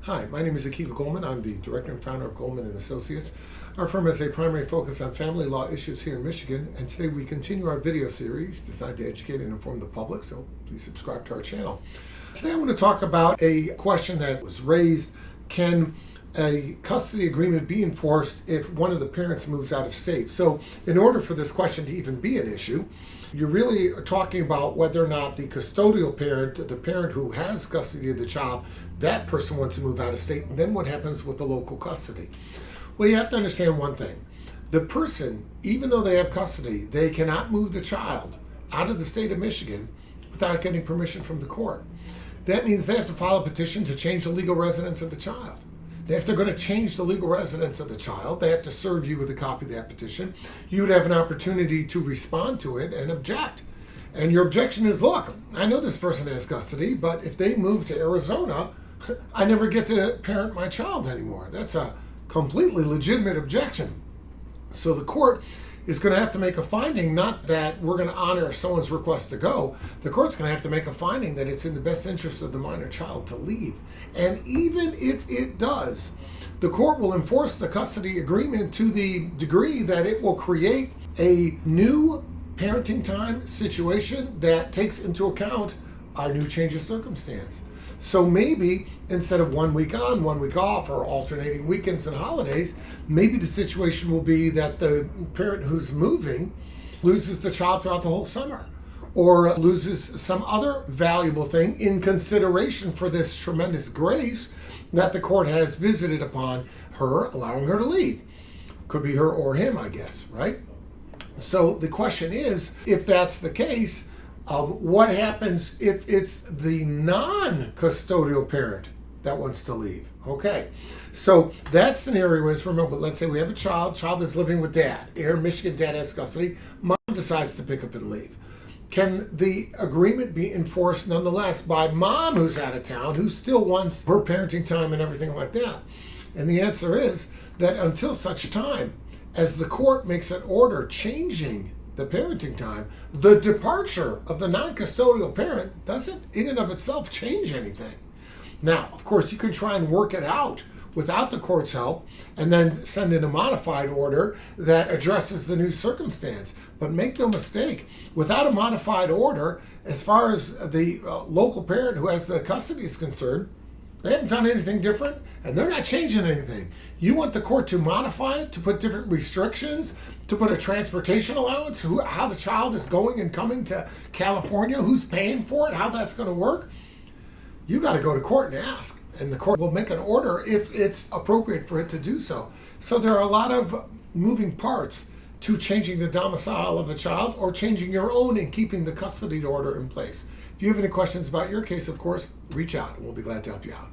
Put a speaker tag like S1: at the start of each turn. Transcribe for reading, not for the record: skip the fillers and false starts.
S1: Hi, my name is Akiva Goldman. I'm the director and founder of Goldman and Associates. Our firm has a primary focus on family law issues here in Michigan, and today we continue our video series designed to educate and inform the public, so please subscribe to our channel. Today I want to talk about a question that was raised. Can a custody agreement be enforced if one of the parents moves out of state? So in order for this question to even be an issue, you're really talking about whether or not the custodial parent, the parent who has custody of the child, that person wants to move out of state, and then what happens with the local custody? Well, you have to understand one thing. The person, even though they have custody, they cannot move the child out of the state of Michigan without getting permission from the court. That means they have to file a petition to change the legal residence of the child. If they're going to change the legal residence of the child, they have to serve you with a copy of that petition. You would have an opportunity to respond to it and object. And your objection is, look, I know this person has custody, but if they move to Arizona, I never get to parent my child anymore. That's a completely legitimate objection. So the court is going to have to make a finding, not that we're going to honor someone's request to go. The court's going to have to make a finding that it's in the best interest of the minor child to leave. And even if it does, the court will enforce the custody agreement to the degree that it will create a new parenting time situation that takes into account our new change of circumstance. So maybe instead of 1 week on, 1 week off, or alternating weekends and holidays, maybe the situation will be that the parent who's moving loses the child throughout the whole summer, or loses some other valuable thing in consideration for this tremendous grace that the court has visited upon her, allowing her to leave. Could be her or him, I guess, right? So the question is, if that's the case, what happens if it's the non-custodial parent that wants to leave? Okay, so that scenario is, remember, let's say we have a child is living with dad. Here in Michigan, dad has custody. Mom decides to pick up and leave. Can the agreement be enforced nonetheless by mom who's out of town, who still wants her parenting time and everything like that? And the answer is that until such time as the court makes an order changing the parenting time, the departure of the non-custodial parent doesn't in and of itself change anything. Now, of course, you could try and work it out without the court's help and then send in a modified order that addresses the new circumstance. But make no mistake, without a modified order, as far as the local parent who has the custody is concerned, they haven't done anything different, and they're not changing anything. You want the court to modify it, to put different restrictions, to put a transportation allowance, how the child is going and coming to California, who's paying for it, how that's going to work. You got to go to court and ask, and the court will make an order if it's appropriate for it to do so. So there are a lot of moving parts to changing the domicile of a child or changing your own and keeping the custody order in place. If you have any questions about your case, of course, reach out and we'll be glad to help you out.